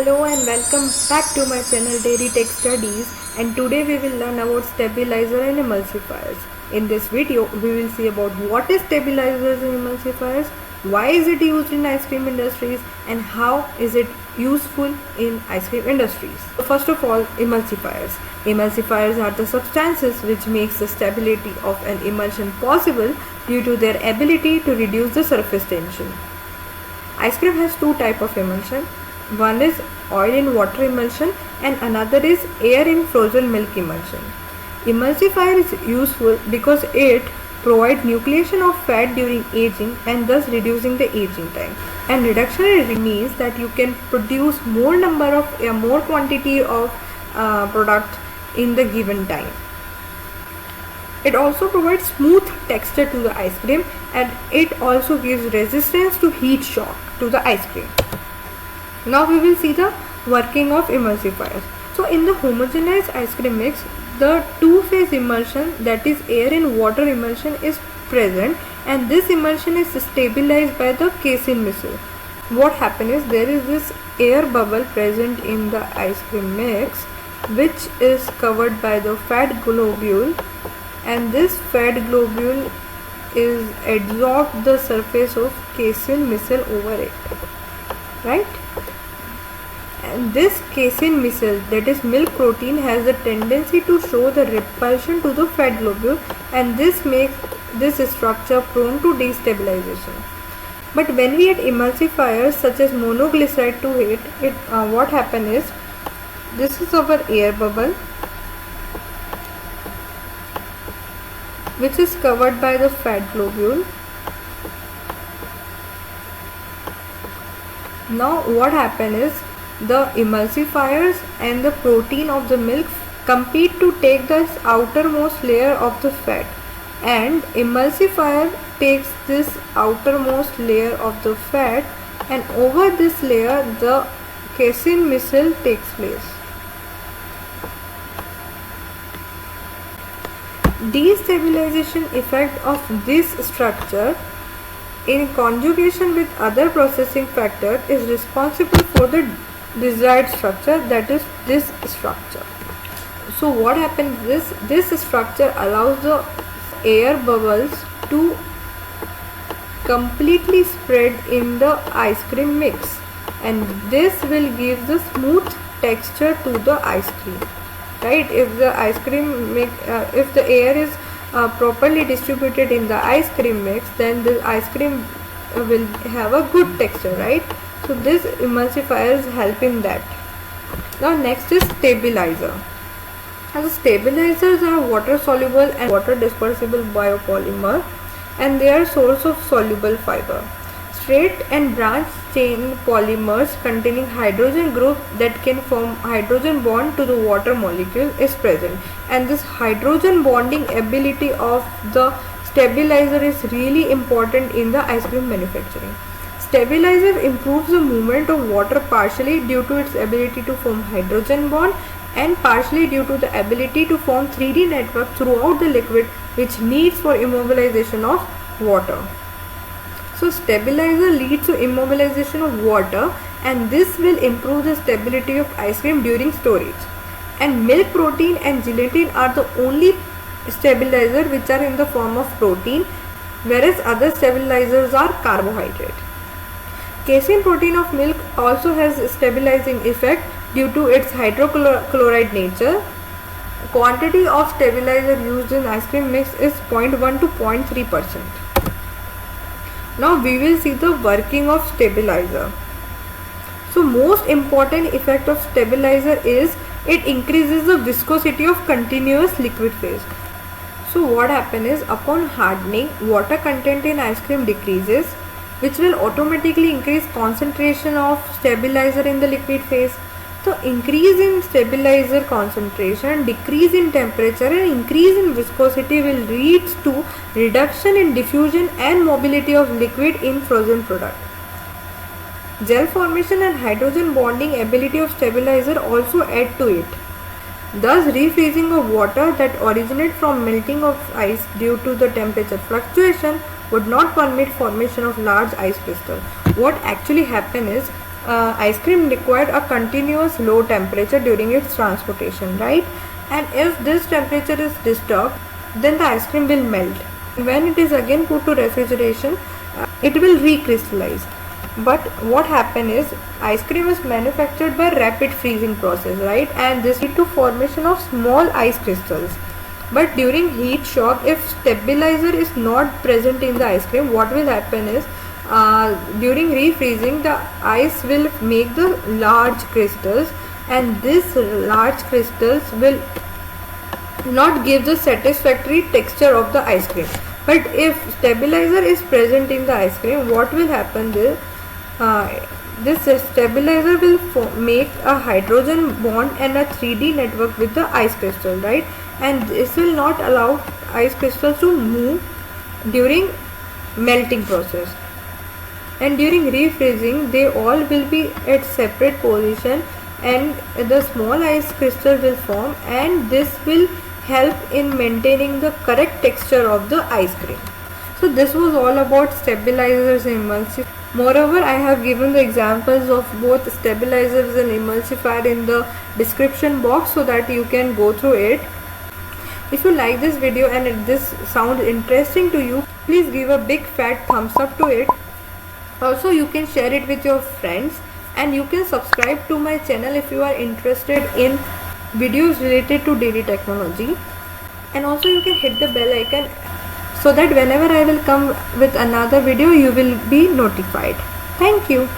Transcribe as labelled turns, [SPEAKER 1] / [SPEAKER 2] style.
[SPEAKER 1] Hello and welcome back to my channel Dairy Tech Studies, and today we will learn about stabilizer and emulsifiers. In this video we will see about what is stabilizers and emulsifiers, why is it used in ice cream industries, and how is it useful in ice cream industries. So first of all, emulsifiers. Emulsifiers are the substances which makes the stability of an emulsion possible due to their ability to reduce the surface tension. Ice cream has two types of emulsion. One is oil in water emulsion and another is air in frozen milk emulsion. Emulsifier is useful because it provides nucleation of fat during aging and thus reducing the aging time. And reduction means that you can produce more quantity of product in the given time. It also provides smooth texture to the ice cream, and it also gives resistance to heat shock to the ice cream. Now we will see the working of emulsifiers. So in the homogeneous ice cream mix, the two-phase emulsion, that is air in water emulsion, is present, and this emulsion is stabilized by the casein missile. What happens is there is this air bubble present in the ice cream mix which is covered by the fat globule, and this fat globule is adsorbed the surface of casein missile over it, right? And this casein missile, that is milk protein, has a tendency to show the repulsion to the fat globule, and this makes this structure prone to destabilization. But when we add emulsifiers such as monoglyceride to it, what happens is, this is our air bubble which is covered by the fat globule. Now what happens is, the emulsifiers and the protein of the milk compete to take this outermost layer of the fat, and emulsifier takes this outermost layer of the fat, and over this layer the casein missile takes place. Destabilization effect of this structure in conjugation with other processing factor is responsible for the desired structure, that is this structure. So what happens is, this structure allows the air bubbles to completely spread in the ice cream mix, and this will give the smooth texture to the ice cream, right? If the ice cream mix, if the air is properly distributed in the ice cream mix, then the ice cream will have a good texture, right? So this emulsifiers help in that. Now next is stabilizer. Now the stabilizers are water soluble and water dispersible biopolymer, and they are source of soluble fiber. Straight and branch chain polymers containing hydrogen group that can form hydrogen bond to the water molecule is present, and this hydrogen bonding ability of the stabilizer is really important in the ice cream manufacturing. Stabilizer improves the movement of water partially due to its ability to form hydrogen bond and partially due to the ability to form 3D network throughout the liquid which needs for immobilization of water. So stabilizer leads to immobilization of water, and this will improve the stability of ice cream during storage. And milk protein and gelatin are the only stabilizer which are in the form of protein, whereas other stabilizers are carbohydrate. Casein protein of milk also has a stabilizing effect due to its hydrochloride nature. Quantity of stabilizer used in ice cream mix is 0.1 to 0.3%. Now we will see the working of stabilizer. So most important effect of stabilizer is it increases the viscosity of continuous liquid phase. So what happens is, upon hardening, water content in ice cream decreases, which will automatically increase concentration of stabilizer in the liquid phase. So increase in stabilizer concentration, decrease in temperature and increase in viscosity will lead to reduction in diffusion and mobility of liquid in frozen product. Gel formation and hydrogen bonding ability of stabilizer also add to it. Thus refreezing of water that originate from melting of ice due to the temperature fluctuation would not permit formation of large ice crystal. What actually happens is, ice cream required a continuous low temperature during its transportation, right? And if this temperature is disturbed, then the ice cream will melt. When it is again put to refrigeration, it will recrystallize. But what happens is, ice cream is manufactured by rapid freezing process, right? And this leads to formation of small ice crystals. But during heat shock, if stabilizer is not present in the ice cream, what will happen is, during refreezing, the ice will make the large crystals, and these large crystals will not give the satisfactory texture of the ice cream. But if stabilizer is present in the ice cream, what will happen is, this stabilizer will make a hydrogen bond and a 3D network with the ice crystal, right? And this will not allow ice crystals to move during melting process. And during refreezing, they all will be at separate position, and the small ice crystal will form, and this will help in maintaining the correct texture of the ice cream. So this was all about stabilizers and emulsifiers. Moreover, I have given the examples of both stabilizers and emulsifier in the description box so that you can go through it. If you like this video and if this sounds interesting to you, please give a big fat thumbs up to it. Also, you can share it with your friends, and you can subscribe to my channel if you are interested in videos related to daily technology. And also you can hit the bell icon so that whenever I will come with another video, you will be notified. Thank you.